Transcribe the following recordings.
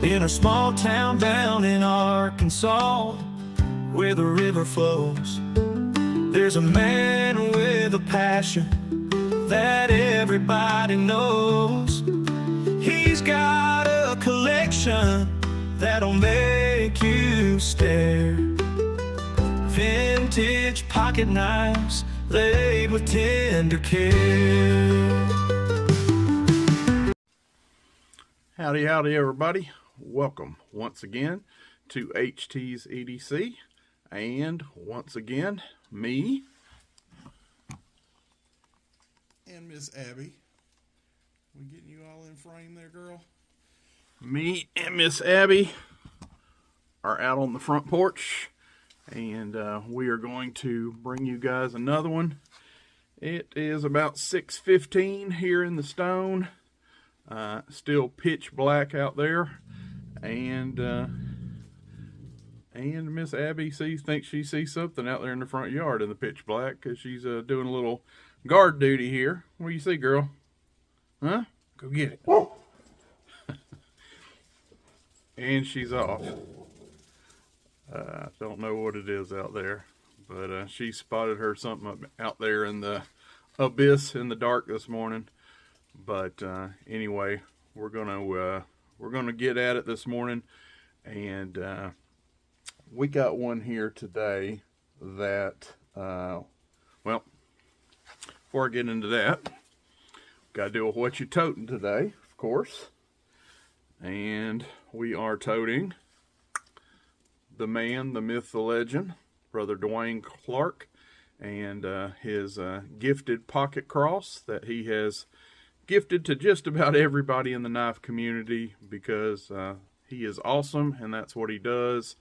in a small town down in Arkansas, where the river flows. There's a man with a passion that everybody knows. He's got a collection that'll make you stare. Vintage pocket knives laid with tender care. Howdy, howdy everybody. Welcome once again to HT's EDC, and once again, me and Miss Abby. We getting you all in frame there, girl? Me and Miss Abby are out on the front porch, and we are going to bring you guys another one. It is about 6:15 here in the Stone. Still pitch black out there, and Miss Abby thinks she sees something out there in the front yard in the pitch black, because she's doing a little guard duty here. What do you see, girl? Huh? Go get it. And she's off. Don't know what it is out there, but she spotted her something out there in the abyss in the dark this morning. But anyway, we're gonna get at it this morning, and we got one here today that well, before I get into that, gotta do a what you toting today, of course. And we are toting the man, the myth, the legend, Brother Dwayne Clark, and his gifted pocket cross that he has gifted to just about everybody in the knife community, because he is awesome and that's what he does.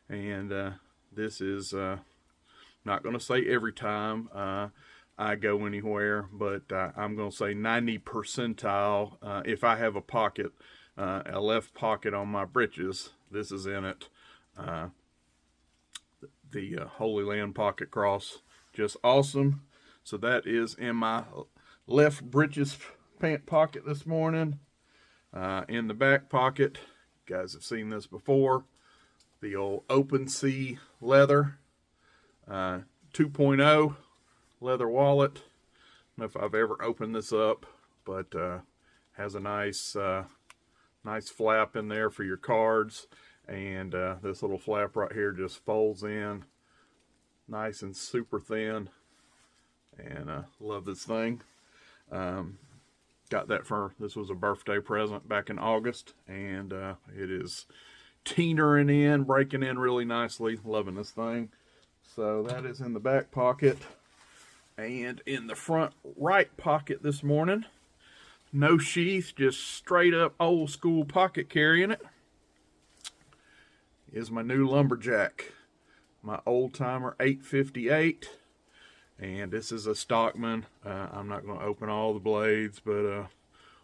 And this is not going to say every time I go anywhere, but I'm going to say 90 percentile. If I have a pocket, a left pocket on my breeches, this is in it. The Holy Land pocket cross, just awesome. So that is in my left breeches pant pocket this morning. In the back pocket, you guys have seen this before, the old Open Sea leather 2.0 leather wallet. I don't know if I've ever opened this up, but has a nice flap in there for your cards, and this little flap right here just folds in nice and super thin, and love this thing. Got that this was a birthday present back in August, and it is teetering in, breaking in really nicely. Loving this thing. So that is in the back pocket. And in the front right pocket this morning, no sheath, just straight up old school pocket carrying it, is my new lumberjack, my old timer 858. And this is a Stockman. I'm not going to open all the blades, but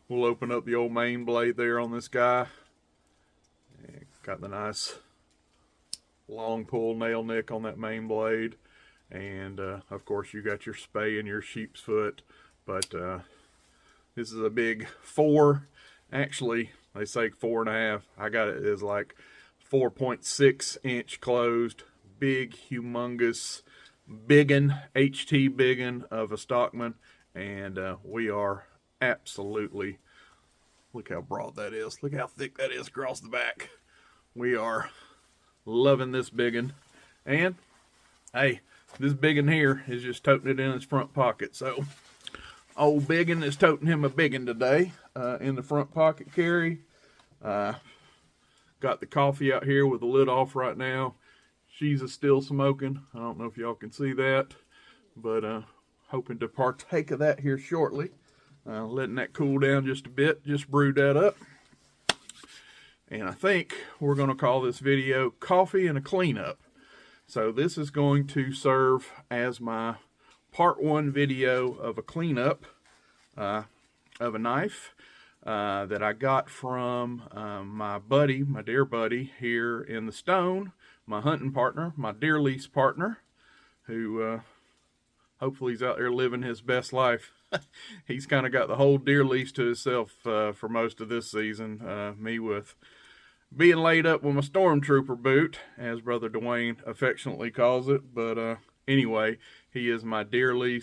we'll open up the old main blade there on this guy. And got the nice long pull nail nick on that main blade. And of course you got your spay and your sheep's foot. But this is a big 4. Actually, they say 4.5. I got it as like 4.6 inch closed. Big, humongous, biggin, HT biggin of a Stockman, and we are absolutely, look how broad that is, look how thick that is across the back. We are loving this biggin, and hey, this biggin here is just toting it in his front pocket. So old biggin is toting him a biggin today in the front pocket carry. Got the coffee out here with the lid off right now. She's still smoking. I don't know if y'all can see that, but hoping to partake of that here shortly. Letting that cool down just a bit. Just brewed that up. And I think we're going to call this video Coffee and a Cleanup. So this is going to serve as my part 1 video of a cleanup of a knife that I got from my dear buddy here in the Stone, my hunting partner, my deer lease partner, who hopefully he's out there living his best life. He's kind of got the whole deer lease to himself for most of this season. Me with being laid up with my stormtrooper boot, as Brother Dwayne affectionately calls it. But anyway, he is my dearly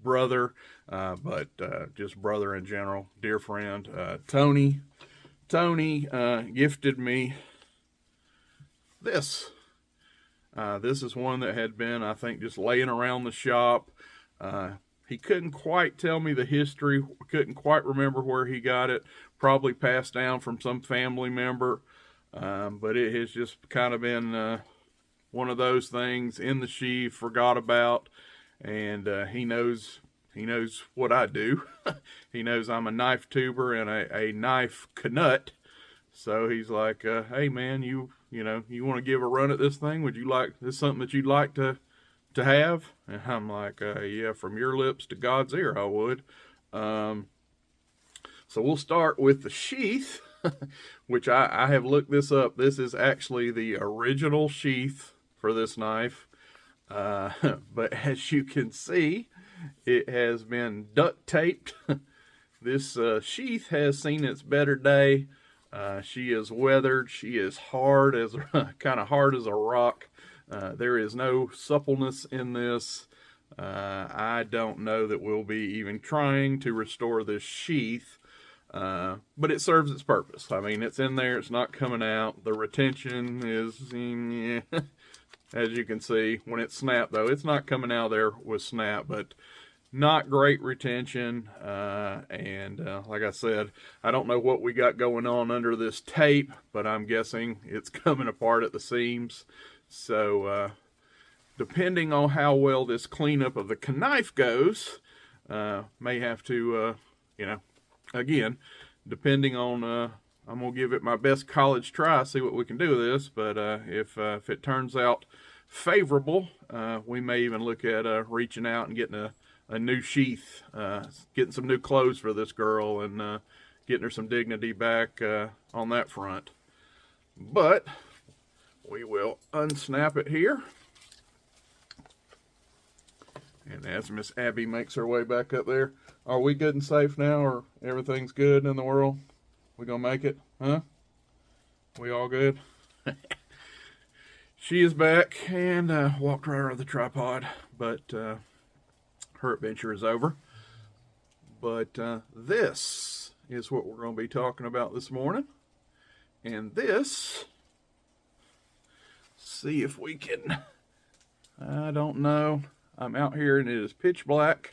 brother, but just brother in general, dear friend. Tony gifted me this. This is one that had been, I think, just laying around the shop. He couldn't quite tell me the history, couldn't quite remember where he got it. Probably passed down from some family member, but it has just kind of been one of those things in the sheath, forgot about, and he knows what I do. He knows I'm a knife tuber and a knife canut. So he's like, hey man, you want to give a run at this thing? Would you like, this something that you'd like to have? And I'm like, yeah, from your lips to God's ear, I would. So we'll start with the sheath, which I have looked this up. This is actually the original sheath for this knife. But as you can see, it has been duct taped. This sheath has seen its better day. She is weathered. She is hard as kind of hard as a rock. There is no suppleness in this. I don't know that we'll be even trying to restore this sheath, but it serves its purpose. I mean, it's in there. It's not coming out. The retention is, yeah, as you can see, when it's snapped, though, it's not coming out there with snap, but not great retention. And like I said, I don't know what we got going on under this tape, but I'm guessing it's coming apart at the seams. So depending on how well this cleanup of the knife goes, may have to, again, depending on, I'm going to give it my best college try, see what we can do with this. But if it turns out favorable, we may even look at reaching out and getting a new sheath, getting some new clothes for this girl, and getting her some dignity back on that front. But we will unsnap it here. And as Miss Abby makes her way back up there, are we good and safe now, or everything's good in the world? We gonna make it, huh? We all good? She is back and walked right out of the tripod, but her adventure is over. But this is what we're going to be talking about this morning. And this, see if we can, I don't know. I'm out here and it is pitch black.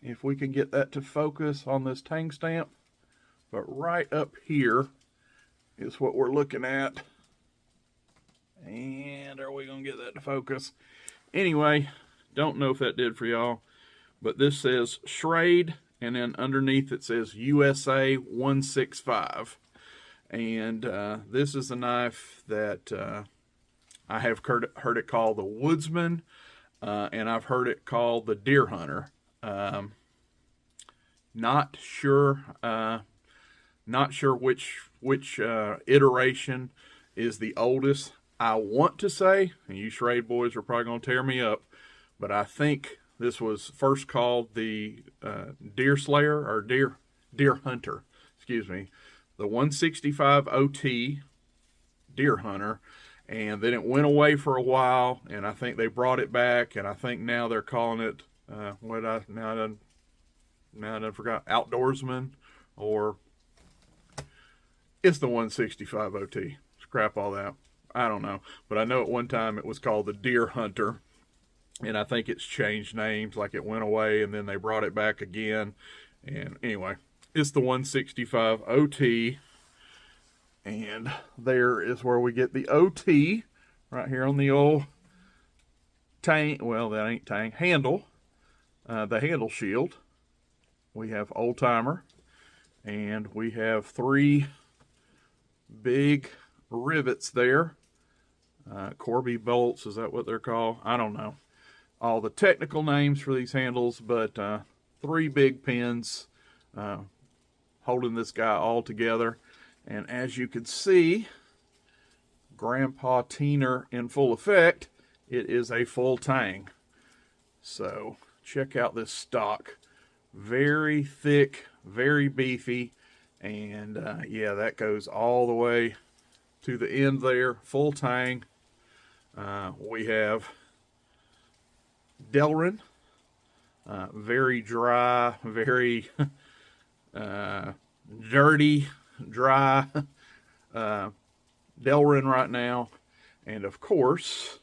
If we can get that to focus on this tang stamp. But right up here is what we're looking at. And are we going to get that to focus? Anyway, don't know if that did for y'all. But this says Schrade, and then underneath it says USA 165. And this is a knife that I have heard it called the Woodsman, and I've heard it called the Deer Hunter. Not sure which iteration is the oldest. I want to say, and you Schrade boys are probably going to tear me up, but I think this was first called the Deer Slayer, or Deer Hunter, excuse me, the 165 OT Deer Hunter, and then it went away for a while, and I think they brought it back, and I think now they're calling it now I forgot, Outdoorsman, or it's the 165 OT. Scrap all that. I don't know, but I know at one time it was called the Deer Hunter. And I think it's changed names, like it went away and then they brought it back again. And anyway, it's the 165 OT. And there is where we get the OT, right here on the old tang, well, that ain't tang, handle, the handle shield. We have Old Timer, and we have 3 big rivets there. Corby bolts, is that what they're called? I don't know all the technical names for these handles, but 3 big pins holding this guy all together. And as you can see, Grandpa Teener in full effect, it is a full tang. So check out this stock. Very thick, very beefy, And yeah, that goes all the way to the end there, full tang. We have Delrin, very dry, very dirty, dry Delrin right now. And of course,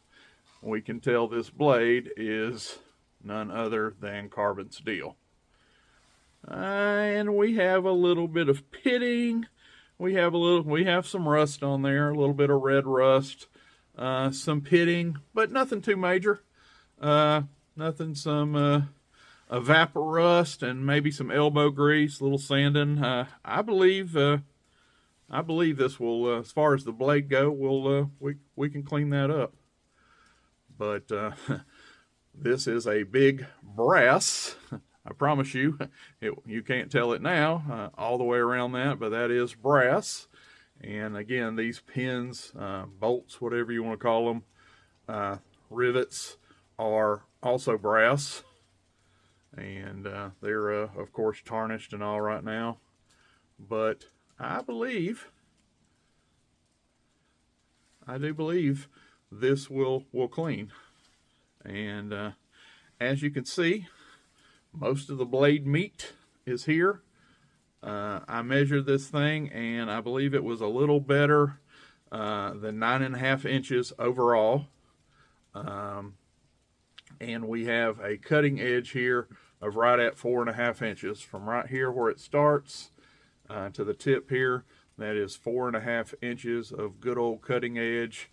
we can tell this blade is none other than carbon steel. And we have a little bit of pitting. We have some rust on there, a little bit of red rust, some pitting, but nothing too major. Some vapor rust and maybe some elbow grease, a little sanding. I believe this will, as far as the blade go, we can clean that up. But this is a big brass. I promise you, you can't tell it now all the way around that, but that is brass. And again, these pins, bolts, whatever you want to call them, rivets are also brass. And they're, of course, tarnished and all right now. But I do believe this will clean. And as you can see, most of the blade meat is here. I measured this thing, and I believe it was a little better than 9.5 inches overall. And we have a cutting edge here of right at 4.5 inches. From right here where it starts to the tip here, that is 4.5 inches of good old cutting edge.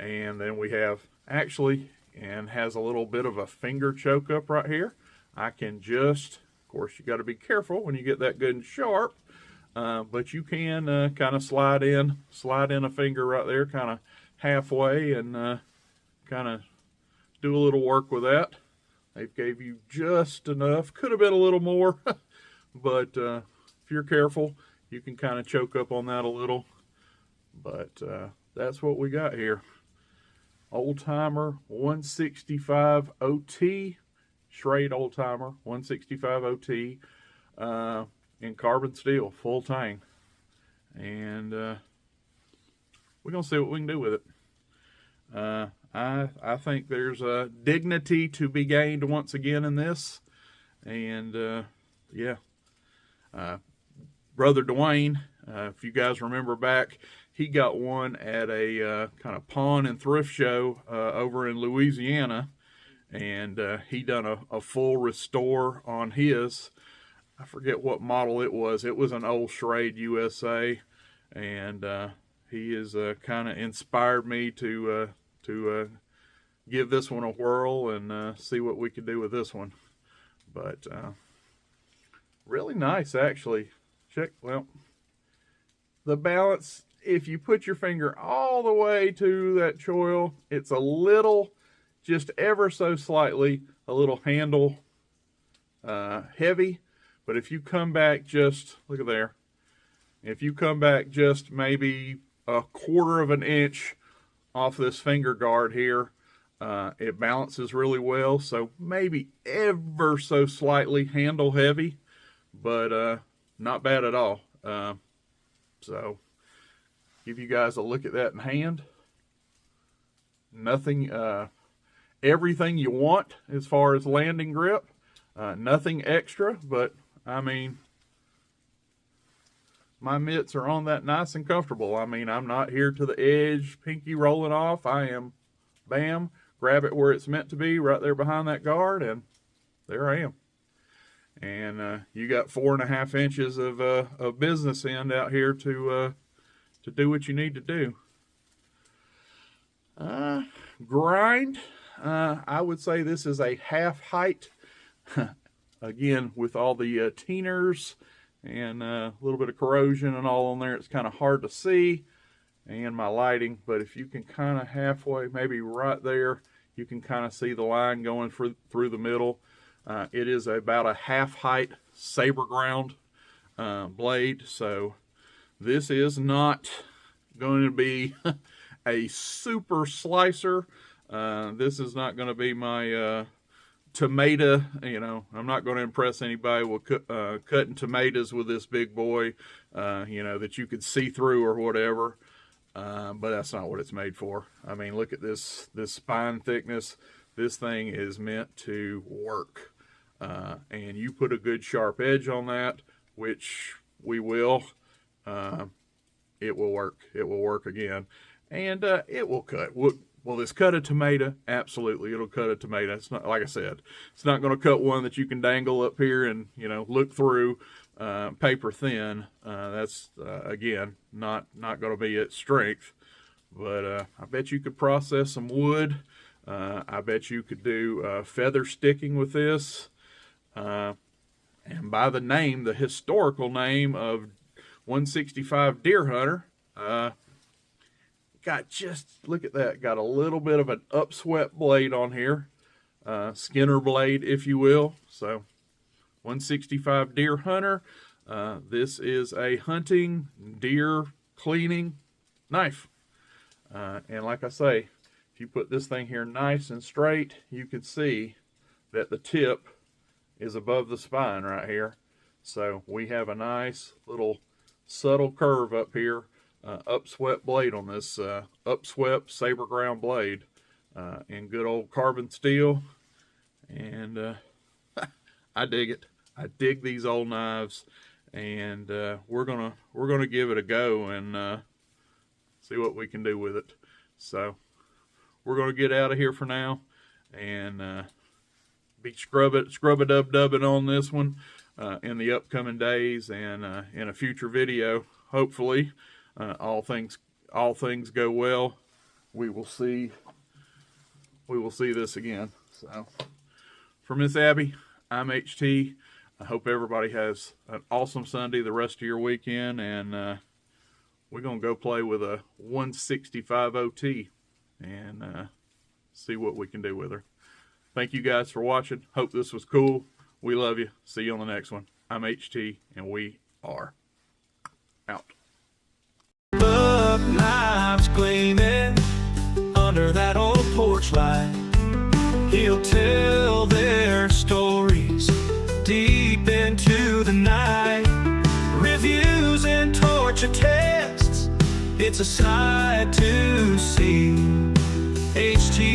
And then we have actually, and has a little bit of a finger choke up right here. I can just, of course, you got to be careful when you get that good and sharp, but you can kind of slide in a finger right there, kind of halfway, and kind of do a little work with that. They gave you just enough. Could have been a little more, but if you're careful, you can kind of choke up on that a little. But that's what we got here. Old Timer 165 OT. Schrade Old Timer 165 OT in carbon steel, full tang. And we're going to see what we can do with it. I think there's a dignity to be gained once again in this. And yeah, Brother Dwayne, if you guys remember back, he got one at a kind of pawn and thrift show over in Louisiana. And he done a full restore on his. I forget what model it was. It was an old Schrade USA, and he has kind of inspired me to give this one a whirl and see what we could do with this one. But really nice, actually. Well, the balance. If you put your finger all the way to that choil, it's a little, just ever so slightly, a little handle heavy. But if you come back just, look at there, if you come back just maybe 1/4 of an inch off this finger guard here, it balances really well. So maybe ever so slightly handle heavy, but not bad at all. So give you guys a look at that in hand. Nothing, everything you want as far as landing grip. Nothing extra, but I mean, my mitts are on that nice and comfortable. I mean, I'm not here to the edge, pinky rolling off. I am, bam, grab it where it's meant to be, right there behind that guard, and there I am. And you got 4.5 inches of business end out here to do what you need to do. Grind, I would say this is a half height. Again, with all the teeners and a little bit of corrosion and all on there, it's kind of hard to see, and my lighting. But if you can kind of halfway, maybe right there, you can kind of see the line going through the middle. It is about a half height saber ground blade, so this is not going to be a super slicer. This is not going to be my tomato, you know, I'm not going to impress anybody with cutting tomatoes with this big boy, you know, that you could see through or whatever. But that's not what it's made for. I mean, look at this spine thickness. This thing is meant to work. And you put a good sharp edge on that, which we will, it will work. It will work again. And it will cut. Will this cut a tomato? Absolutely, it'll cut a tomato. It's not, like I said, it's not going to cut one that you can dangle up here and, you know, look through paper thin. That's, again, not going to be its strength. But I bet you could process some wood. I bet you could do feather sticking with this. And by the name, the historical name of 165 Deer Hunter, got just, look at that, got a little bit of an upswept blade on here, Skinner blade, if you will. So 165 Deer Hunter. This is a hunting deer cleaning knife. And like I say, if you put this thing here nice and straight, you can see that the tip is above the spine right here. So we have a nice little subtle curve up here. Upswept blade on this upswept saber ground blade in good old carbon steel, and I dig it. I dig these old knives, and we're gonna give it a go and see what we can do with it. So we're gonna get out of here for now and be scrub-a-dub-dubbing on this one in the upcoming days, and in a future video, hopefully. All things go well, we will see this again. So for Miss Abby, I'm HT. I hope everybody has an awesome Sunday, the rest of your weekend, and we're gonna go play with a 165 OT and see what we can do with her. Thank you guys for watching. Hope this was cool. We love you. See you on the next one. I'm HT, and we are out. Buck knives gleaming under that old porch light. He'll tell their stories deep into the night. Reviews and torture tests, it's a sight to see. HT